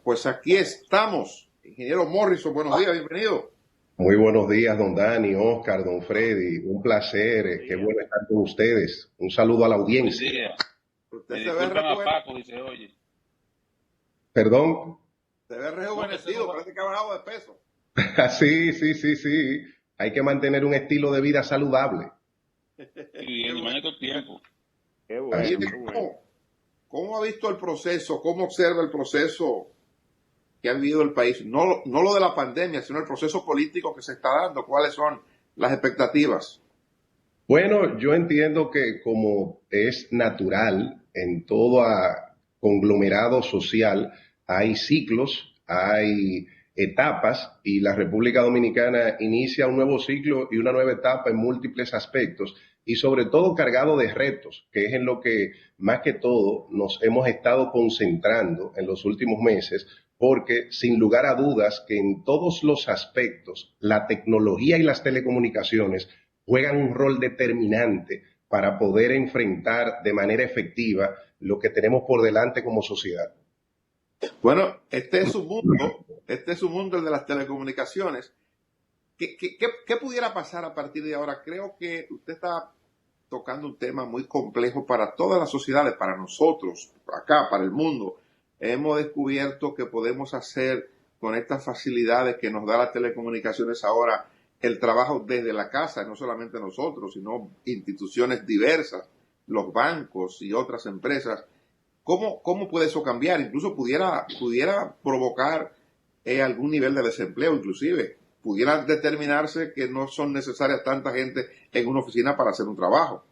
Pues aquí estamos. Ingeniero Morrison, buenos días, bienvenido. Muy buenos días, don Dani, Oscar, don Freddy. Un placer, qué bueno estar con ustedes. Un saludo a la Buen audiencia. día. Usted Me se ve, disculpan a Paco, dice, oye. Perdón. se ve No, que rejuvenecido, parece que ha bajado de peso. Sí, sí, sí, sí. Hay que mantener un estilo de vida saludable. Y bien, y más en estos tiempos. Qué Así bueno, Mire, qué bueno. ¿cómo ha visto el proceso? ¿Cómo observa el proceso que ha vivido el país? No lo de la pandemia, sino el proceso político que se está dando. ¿Cuáles son las expectativas? Bueno, yo entiendo que como es natural en todo conglomerado social, hay ciclos, hay etapas y la República Dominicana inicia un nuevo ciclo y una nueva etapa en múltiples aspectos y sobre todo cargado de retos, que es en lo que más que todo nos hemos estado concentrando en los últimos meses, porque sin lugar a dudas que en todos los aspectos la tecnología y las telecomunicaciones juegan un rol determinante para poder enfrentar de manera efectiva lo que tenemos por delante como sociedad. Bueno, este es su mundo, el de las telecomunicaciones. ¿Qué pudiera pasar a partir de ahora? Creo que usted está tocando un tema muy complejo para todas las sociedades, para nosotros, acá, para el mundo. Hemos descubierto que podemos hacer con estas facilidades que nos da las telecomunicaciones ahora el trabajo desde la casa, no solamente nosotros, sino instituciones diversas, los bancos y otras empresas. ¿Cómo puede eso cambiar? Incluso pudiera provocar algún nivel de desempleo, inclusive. Pudiera determinarse que no son necesarias tanta gente en una oficina para hacer un trabajo.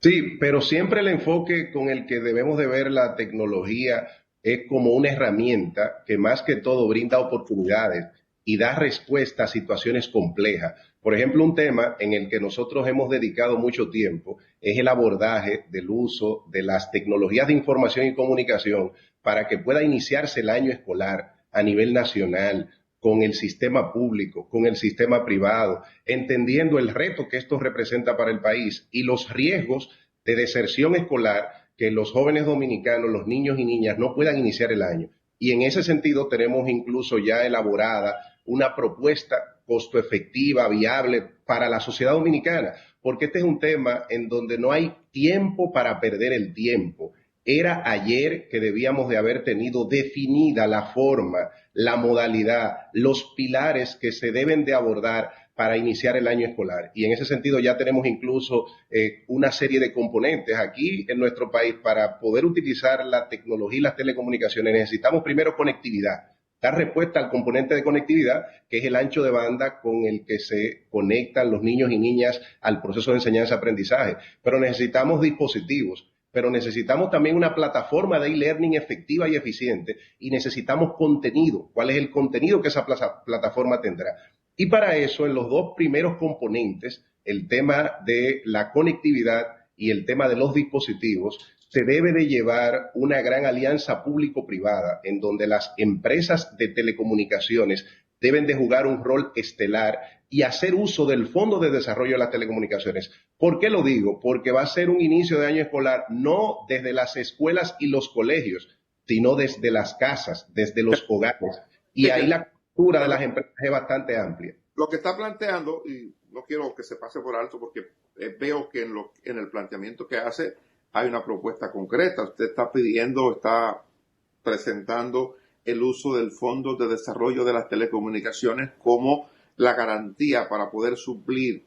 Sí, pero siempre el enfoque con el que debemos de ver la tecnología es como una herramienta que más que todo brinda oportunidades y da respuesta a situaciones complejas. Por ejemplo, un tema en el que nosotros hemos dedicado mucho tiempo es el abordaje del uso de las tecnologías de información y comunicación para que pueda iniciarse el año escolar a nivel nacional con el sistema público, con el sistema privado, entendiendo el reto que esto representa para el país y los riesgos de deserción escolar que los jóvenes dominicanos, los niños y niñas no puedan iniciar el año. Y en ese sentido tenemos incluso ya elaborada una propuesta costo efectiva, viable para la sociedad dominicana, porque este es un tema en donde no hay tiempo para perder el tiempo. Era ayer que debíamos de haber tenido definida la forma, la modalidad, los pilares que se deben de abordar para iniciar el año escolar. Y en ese sentido ya tenemos incluso una serie de componentes aquí en nuestro país para poder utilizar la tecnología y las telecomunicaciones. Necesitamos primero conectividad, dar respuesta al componente de conectividad, que es el ancho de banda con el que se conectan los niños y niñas al proceso de enseñanza-aprendizaje. Pero necesitamos dispositivos, pero necesitamos también una plataforma de e-learning efectiva y eficiente y necesitamos contenido. ¿Cuál es el contenido que esa plataforma tendrá? Y para eso, en los dos primeros componentes, el tema de la conectividad y el tema de los dispositivos, se debe de llevar una gran alianza público-privada en donde las empresas de telecomunicaciones deben de jugar un rol estelar y hacer uso del Fondo de Desarrollo de las Telecomunicaciones. ¿Por qué lo digo? Porque va a ser un inicio de año escolar no desde las escuelas y los colegios, sino desde las casas, desde los hogares. Y ahí la cultura de las empresas es bastante amplia. Lo que está planteando, y no quiero que se pase por alto porque veo que en el planteamiento que hace hay una propuesta concreta. Usted está presentando el uso del Fondo de Desarrollo de las Telecomunicaciones como la garantía para poder suplir,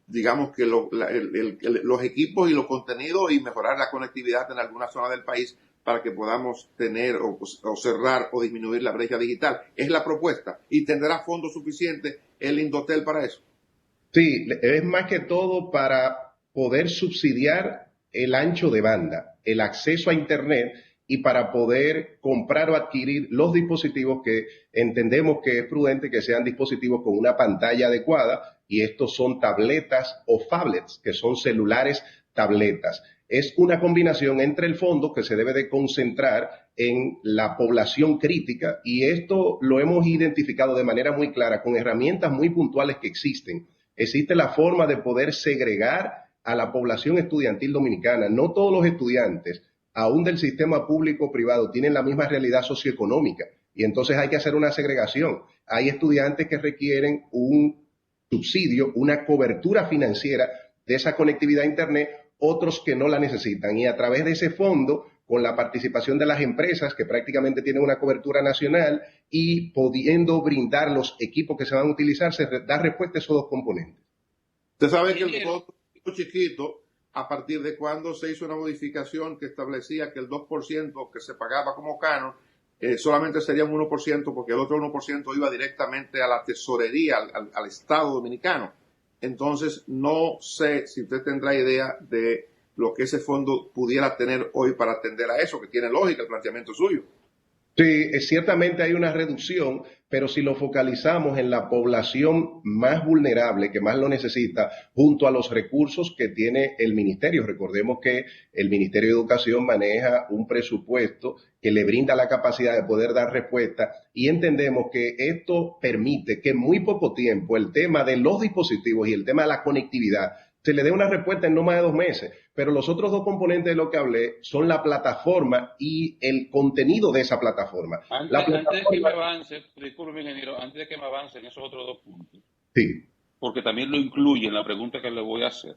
digamos que los equipos y los contenidos y mejorar la conectividad en alguna zona del país para que podamos tener o cerrar o disminuir la brecha digital. Es la propuesta. ¿Y tendrá fondos suficientes el Indotel para eso? Sí, es más que todo para poder subsidiar el ancho de banda, el acceso a Internet y para poder comprar o adquirir los dispositivos que entendemos que es prudente que sean dispositivos con una pantalla adecuada y estos son tabletas o phablets, que son celulares tabletas. Es una combinación entre el fondo que se debe de concentrar en la población crítica y esto lo hemos identificado de manera muy clara con herramientas muy puntuales que existen. Existe la forma de poder segregar a la población estudiantil dominicana. No todos los estudiantes aún del sistema público-privado, tienen la misma realidad socioeconómica. Y entonces hay que hacer una segregación. Hay estudiantes que requieren un subsidio, una cobertura financiera de esa conectividad a Internet, otros que no la necesitan. Y a través de ese fondo, con la participación de las empresas que prácticamente tienen una cobertura nacional y pudiendo brindar los equipos que se van a utilizar, se da respuesta a esos dos componentes. Usted sabe que el costo chiquito, a partir de cuando se hizo una modificación que establecía que el 2% que se pagaba como canon solamente sería un 1%, porque el otro 1% iba directamente a la tesorería, al Estado dominicano. Entonces, no sé si usted tendrá idea de lo que ese fondo pudiera tener hoy para atender a eso, que tiene lógica el planteamiento suyo. Sí, ciertamente hay una reducción, pero si lo focalizamos en la población más vulnerable, que más lo necesita, junto a los recursos que tiene el ministerio. Recordemos que el Ministerio de Educación maneja un presupuesto que le brinda la capacidad de poder dar respuesta y entendemos que esto permite que en muy poco tiempo el tema de los dispositivos y el tema de la conectividad se le dé una respuesta en no más de 2 meses. Pero los otros dos componentes de lo que hablé son la plataforma y el contenido de esa plataforma. Antes de que me avance, disculpe, ingeniero, antes de que me avance en esos otros dos puntos, sí, porque también lo incluye en la pregunta que le voy a hacer,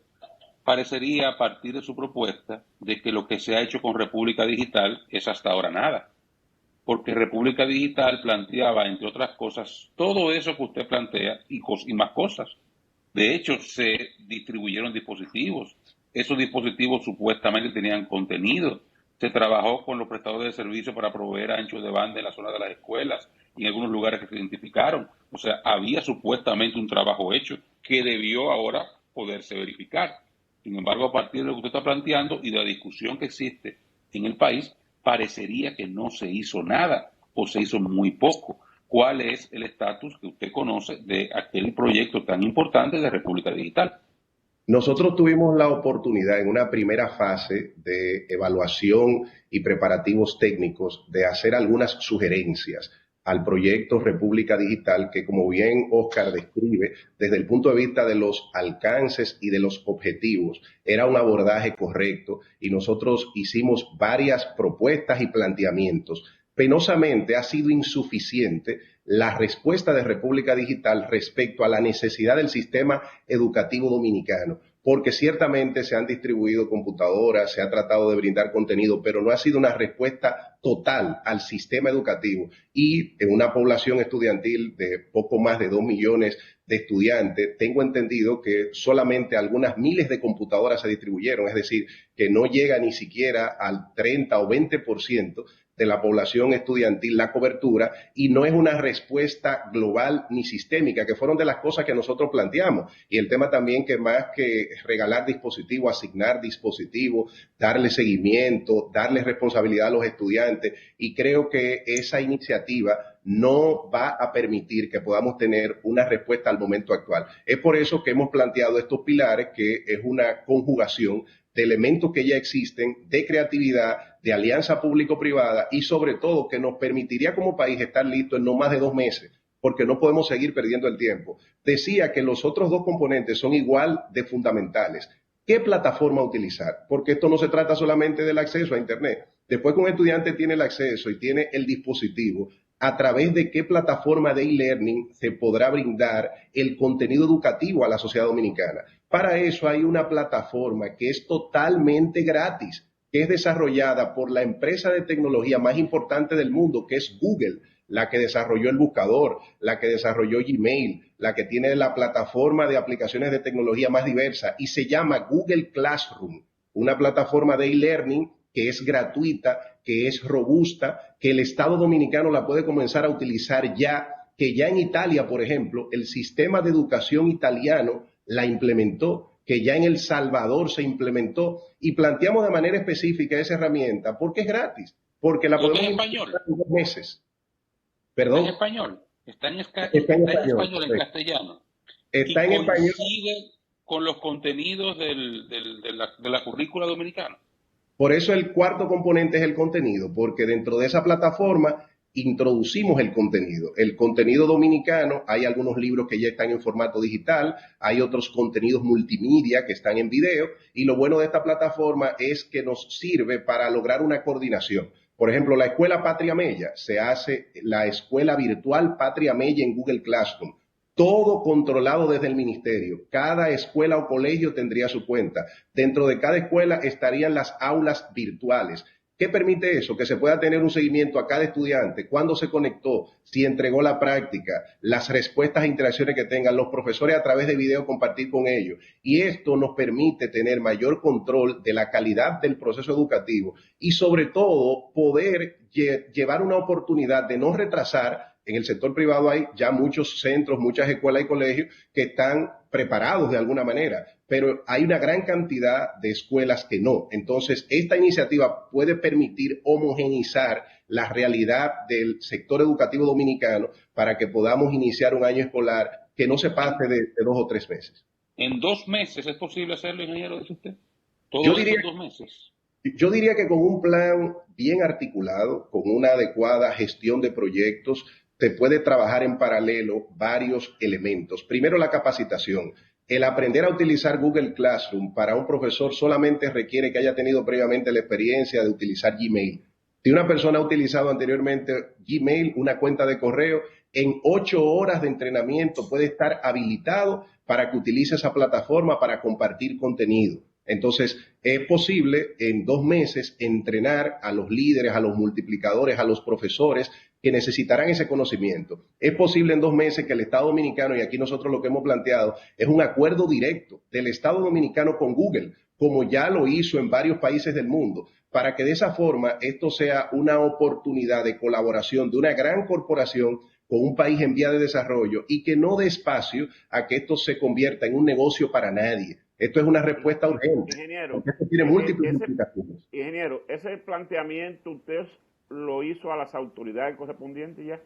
parecería a partir de su propuesta de que lo que se ha hecho con República Digital es hasta ahora nada. Porque República Digital planteaba, entre otras cosas, todo eso que usted plantea y más cosas. De hecho, se distribuyeron dispositivos. Esos dispositivos supuestamente tenían contenido. Se trabajó con los prestadores de servicios para proveer anchos de banda en la zona de las escuelas y en algunos lugares que se identificaron. O sea, había supuestamente un trabajo hecho que debió ahora poderse verificar. Sin embargo, a partir de lo que usted está planteando y de la discusión que existe en el país, parecería que no se hizo nada o se hizo muy poco. ¿Cuál es el estatus que usted conoce de aquel proyecto tan importante de República Digital? nosotros tuvimos la oportunidad en una primera fase de evaluación y preparativos técnicos de hacer algunas sugerencias al proyecto República Digital que, como bien Oscar describe, desde el punto de vista de los alcances y de los objetivos, era un abordaje correcto y nosotros hicimos varias propuestas y planteamientos. Penosamente ha sido insuficiente la respuesta de República Digital respecto a la necesidad del sistema educativo dominicano, porque ciertamente se han distribuido computadoras, se ha tratado de brindar contenido, pero no ha sido una respuesta total al sistema educativo. Y en una población estudiantil de poco más de 2 millones de estudiantes, tengo entendido que solamente algunas miles de computadoras se distribuyeron, es decir, que no llega ni siquiera al 30 o 20% de la población estudiantil la cobertura, y no es una respuesta global ni sistémica, que fueron de las cosas que nosotros planteamos. Y el tema también que más que regalar dispositivos, asignar dispositivos, darle seguimiento, darle responsabilidad a los estudiantes, y creo que esa iniciativa no va a permitir que podamos tener una respuesta al momento actual. Es por eso que hemos planteado estos pilares, que es una conjugación de elementos que ya existen, de creatividad, de alianza público-privada y sobre todo que nos permitiría como país estar listos en no más de 2 meses, porque no podemos seguir perdiendo el tiempo. Decía que los otros dos componentes son igual de fundamentales. ¿Qué plataforma utilizar? Porque esto no se trata solamente del acceso a Internet. Después que un estudiante tiene el acceso y tiene el dispositivo, a través de qué plataforma de e-learning se podrá brindar el contenido educativo a la sociedad dominicana. Para eso hay una plataforma que es totalmente gratis, que es desarrollada por la empresa de tecnología más importante del mundo, que es Google, la que desarrolló el buscador, la que desarrolló Gmail, la que tiene la plataforma de aplicaciones de tecnología más diversa, y se llama Google Classroom, una plataforma de e-learning que es gratuita, que es robusta, que el Estado dominicano la puede comenzar a utilizar ya, que ya en Italia, por ejemplo, el sistema de educación italiano la implementó, que ya en El Salvador se implementó, y planteamos de manera específica esa herramienta porque es gratis, porque la podemos implementar en 2 meses. ¿Perdón? ¿Está en español? ¿Está en español, en castellano? Está en español. ¿Coincide con los contenidos de la currícula dominicana? Por eso el cuarto componente es el contenido, porque dentro de esa plataforma introducimos el contenido. El contenido dominicano, hay algunos libros que ya están en formato digital, hay otros contenidos multimedia que están en video, y lo bueno de esta plataforma es que nos sirve para lograr una coordinación. Por ejemplo, la escuela Patria Mella, se hace la escuela virtual Patria Mella en Google Classroom. Todo controlado desde el ministerio. Cada escuela o colegio tendría su cuenta. Dentro de cada escuela estarían las aulas virtuales. ¿Qué permite eso? Que se pueda tener un seguimiento a cada estudiante, cuándo se conectó, si entregó la práctica, las respuestas e interacciones que tengan los profesores a través de video, compartir con ellos. Y esto nos permite tener mayor control de la calidad del proceso educativo y sobre todo poder llevar una oportunidad de no retrasar. En el sector privado hay ya muchos centros, muchas escuelas y colegios que están preparados de alguna manera, pero hay una gran cantidad de escuelas que no. Entonces, esta iniciativa puede permitir homogeneizar la realidad del sector educativo dominicano para que podamos iniciar un año escolar que no se pase de 2 o 3 meses. ¿En 2 meses es posible hacerlo, ingeniero, dice usted? ¿Todo Yo eso diría, en 2 meses? yo diría que con un plan bien articulado, con una adecuada gestión de proyectos, se puede trabajar en paralelo varios elementos. Primero, la capacitación. El aprender a utilizar Google Classroom para un profesor solamente requiere que haya tenido previamente la experiencia de utilizar Gmail. Si una persona ha utilizado anteriormente Gmail, una cuenta de correo, en 8 horas de entrenamiento puede estar habilitado para que utilice esa plataforma para compartir contenido. Entonces, es posible en 2 meses entrenar a los líderes, a los multiplicadores, a los profesores que necesitarán ese conocimiento. Es posible en 2 meses que el Estado Dominicano, y aquí nosotros lo que hemos planteado, es un acuerdo directo del Estado Dominicano con Google, como ya lo hizo en varios países del mundo, para que de esa forma esto sea una oportunidad de colaboración de una gran corporación con un país en vía de desarrollo y que no dé espacio a que esto se convierta en un negocio para nadie. Esto es una respuesta urgente. Ingeniero, Porque esto tiene múltiples implicaciones. ingeniero, ese planteamiento usted lo hizo a las autoridades correspondientes ya.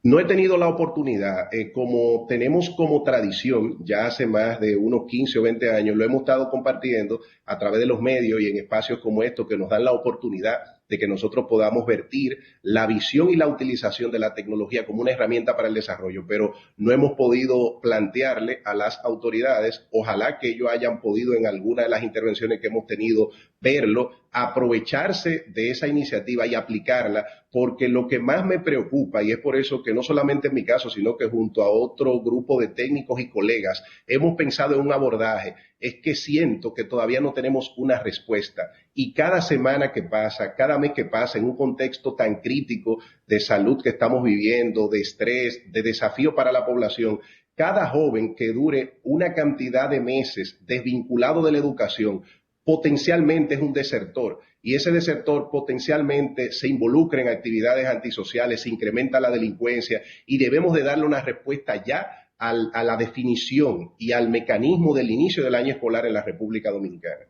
No he tenido la oportunidad, como tenemos como tradición, ya hace más de unos 15 o 20 años, lo hemos estado compartiendo a través de los medios y en espacios como estos que nos dan la oportunidad de que nosotros podamos vertir la visión y la utilización de la tecnología como una herramienta para el desarrollo, pero no hemos podido plantearle a las autoridades, ojalá que ellos hayan podido en alguna de las intervenciones que hemos tenido verlo, aprovecharse de esa iniciativa y aplicarla, porque lo que más me preocupa, y es por eso que no solamente en mi caso, sino que junto a otro grupo de técnicos y colegas hemos pensado en un abordaje, es que siento que todavía no tenemos una respuesta. Y cada semana que pasa, cada mes que pasa, en un contexto tan crítico de salud que estamos viviendo, de estrés, de desafío para la población, cada joven que dure una cantidad de meses desvinculado de la educación, potencialmente es un desertor, y ese desertor potencialmente se involucra en actividades antisociales, se incrementa la delincuencia, y debemos de darle una respuesta ya a la definición y al mecanismo del inicio del año escolar en la República Dominicana.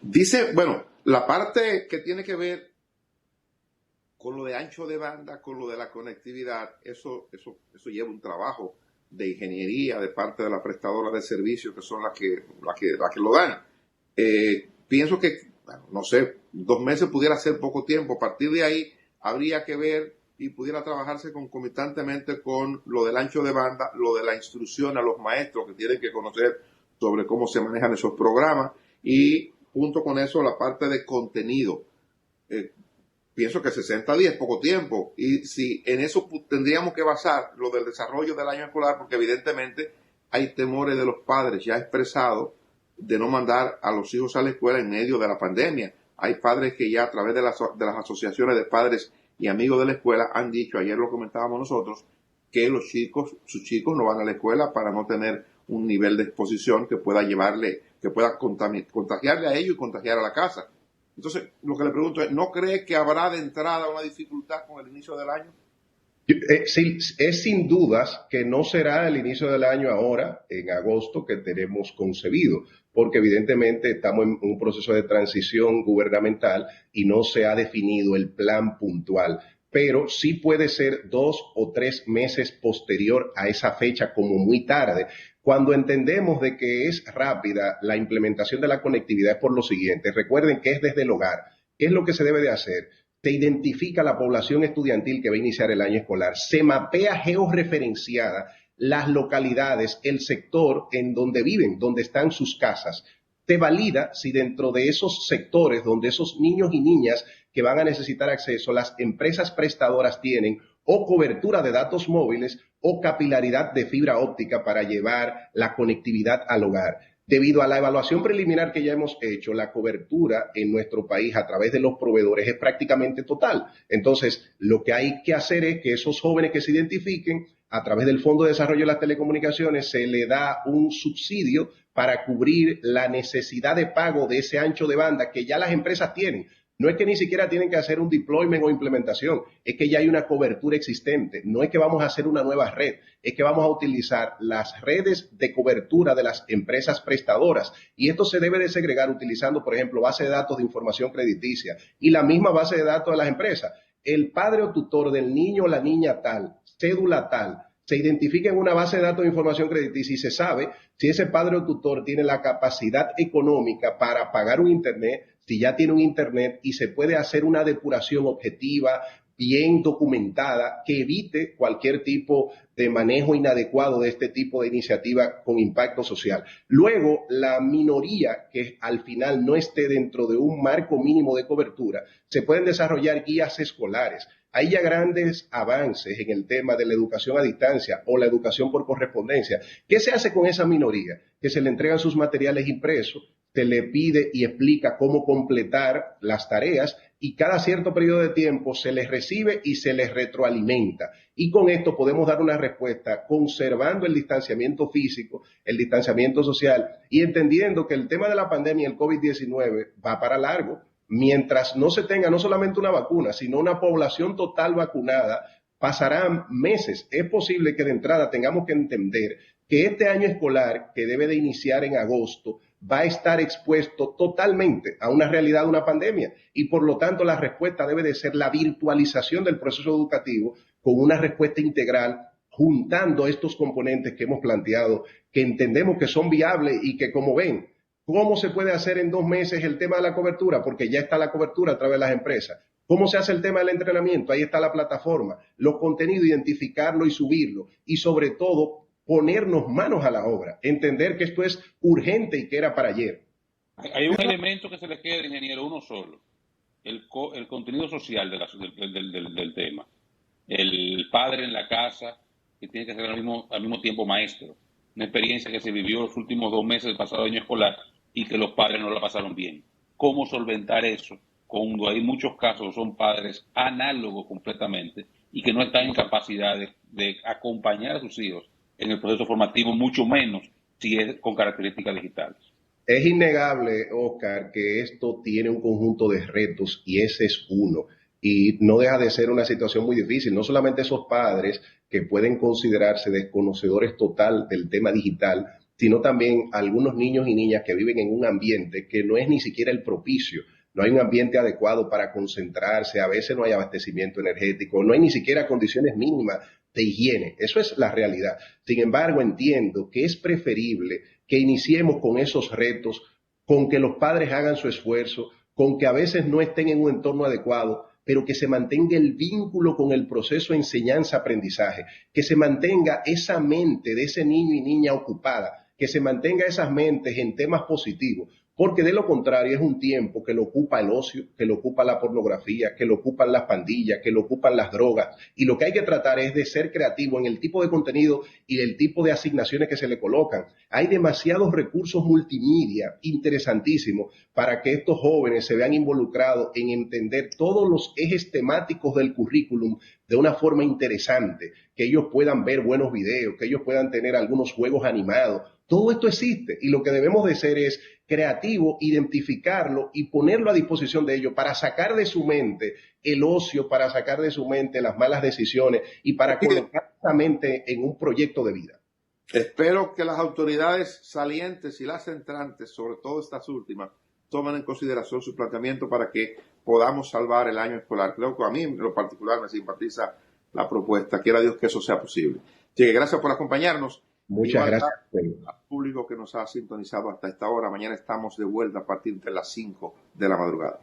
Dice, bueno, la parte que tiene que ver con lo de ancho de banda, con lo de la conectividad, eso lleva un trabajo de ingeniería de parte de la prestadora de servicios, que son las que lo dan. Pienso que, bueno, no sé, 2 meses pudiera ser poco tiempo. A partir de ahí habría que ver y pudiera trabajarse concomitantemente con lo del ancho de banda, lo de la instrucción a los maestros que tienen que conocer sobre cómo se manejan esos programas, y junto con eso la parte de contenido. Pienso que 60 días es poco tiempo, y si en eso tendríamos que basar lo del desarrollo del año escolar, porque evidentemente hay temores de los padres ya expresados de no mandar a los hijos a la escuela en medio de la pandemia. Hay padres que ya a través de las asociaciones de padres y amigos de la escuela han dicho, ayer lo comentábamos nosotros, que sus chicos no van a la escuela para no tener un nivel de exposición que pueda contagiarle a ellos y contagiar a la casa. Entonces, lo que le pregunto es, ¿no cree que habrá de entrada una dificultad con el inicio del año? Sí, es sin dudas que no será el inicio del año ahora, en agosto, que tenemos concebido, porque evidentemente estamos en un proceso de transición gubernamental y no se ha definido el plan puntual, pero sí puede ser 2 o 3 meses posterior a esa fecha, como muy tarde. Cuando entendemos de que es rápida la implementación de la conectividad es por lo siguiente. Recuerden que es desde el hogar. ¿Qué es lo que se debe de hacer? se identifica la población estudiantil que va a iniciar el año escolar, se mapea georreferenciada las localidades, el sector en donde viven, donde están sus casas. Se valida si dentro de esos sectores donde esos niños y niñas que van a necesitar acceso, las empresas prestadoras tienen o cobertura de datos móviles o capilaridad de fibra óptica para llevar la conectividad al hogar. Debido a la evaluación preliminar que ya hemos hecho, la cobertura en nuestro país a través de los proveedores es prácticamente total. Entonces, lo que hay que hacer es que esos jóvenes que se identifiquen a través del Fondo de Desarrollo de las Telecomunicaciones se le da un subsidio para cubrir la necesidad de pago de ese ancho de banda que ya las empresas tienen. No es que ni siquiera tienen que hacer un deployment o implementación, es que ya hay una cobertura existente. No es que vamos a hacer una nueva red, es que vamos a utilizar las redes de cobertura de las empresas prestadoras. Y esto se debe de segregar utilizando, por ejemplo, base de datos de información crediticia y la misma base de datos de las empresas. El padre o tutor del niño o la niña tal, cédula tal, se identifica en una base de datos de información crediticia y se sabe si ese padre o tutor tiene la capacidad económica para pagar un internet, si ya tiene un internet, y se puede hacer una depuración objetiva, bien documentada, que evite cualquier tipo de manejo inadecuado de este tipo de iniciativa con impacto social. Luego, la minoría que al final no esté dentro de un marco mínimo de cobertura, se pueden desarrollar guías escolares. Hay ya grandes avances en el tema de la educación a distancia o la educación por correspondencia. ¿Qué se hace con esa minoría? Que se le entregan sus materiales impresos, se le pide y explica cómo completar las tareas y cada cierto periodo de tiempo se les recibe y se les retroalimenta. Y con esto podemos dar una respuesta conservando el distanciamiento físico, el distanciamiento social y entendiendo que el tema de la pandemia, el COVID-19, va para largo. Mientras no se tenga no solamente una vacuna, sino una población total vacunada, pasarán meses. Es posible que de entrada tengamos que entender que este año escolar, que debe de iniciar en agosto, va a estar expuesto totalmente a una realidad de una pandemia y por lo tanto la respuesta debe de ser la virtualización del proceso educativo con una respuesta integral juntando estos componentes que hemos planteado, que entendemos que son viables y que, como ven, ¿cómo se puede hacer en 2 meses el tema de la cobertura? Porque ya está la cobertura a través de las empresas. ¿Cómo se hace el tema del entrenamiento? Ahí está la plataforma, los contenidos, identificarlo y subirlo y sobre todo ponernos manos a la obra, entender que esto es urgente y que era para ayer. Hay un elemento que se le queda, ingeniero, uno solo, el contenido social del tema. El padre en la casa, que tiene que ser al mismo tiempo maestro. Una experiencia que se vivió los últimos 2 meses del pasado año escolar y que los padres no la pasaron bien. ¿Cómo solventar eso cuando hay muchos casos son padres análogos completamente y que no están en capacidad de acompañar a sus hijos en el proceso formativo, mucho menos si es con características digitales? Es innegable, Oscar, que esto tiene un conjunto de retos y ese es uno. Y no deja de ser una situación muy difícil. No solamente esos padres que pueden considerarse desconocedores total del tema digital, sino también algunos niños y niñas que viven en un ambiente que no es ni siquiera el propicio. No hay un ambiente adecuado para concentrarse, a veces no hay abastecimiento energético, no hay ni siquiera condiciones mínimas de higiene. Eso es la realidad. Sin embargo, entiendo que es preferible que iniciemos con esos retos, con que los padres hagan su esfuerzo, con que a veces no estén en un entorno adecuado, pero que se mantenga el vínculo con el proceso de enseñanza-aprendizaje, que se mantenga esa mente de ese niño y niña ocupada, que se mantenga esas mentes en temas positivos, porque de lo contrario es un tiempo que lo ocupa el ocio, que lo ocupa la pornografía, que lo ocupan las pandillas, que lo ocupan las drogas, y lo que hay que tratar es de ser creativo en el tipo de contenido y el tipo de asignaciones que se le colocan. Hay demasiados recursos multimedia interesantísimos para que estos jóvenes se vean involucrados en entender todos los ejes temáticos del currículum de una forma interesante, que ellos puedan ver buenos videos, que ellos puedan tener algunos juegos animados. Todo esto existe y lo que debemos de ser es creativo, identificarlo y ponerlo a disposición de ellos para sacar de su mente el ocio, para sacar de su mente las malas decisiones y para colocar esa mente en un proyecto de vida. Espero que las autoridades salientes y las entrantes, sobre todo estas últimas, tomen en consideración su planteamiento para que podamos salvar el año escolar. Creo que a mí en lo particular me simpatiza la propuesta. Quiera Dios que eso sea posible. Así que gracias por acompañarnos. Muchas gracias al público que nos ha sintonizado hasta esta hora. Mañana estamos de vuelta a partir de las 5 de la madrugada.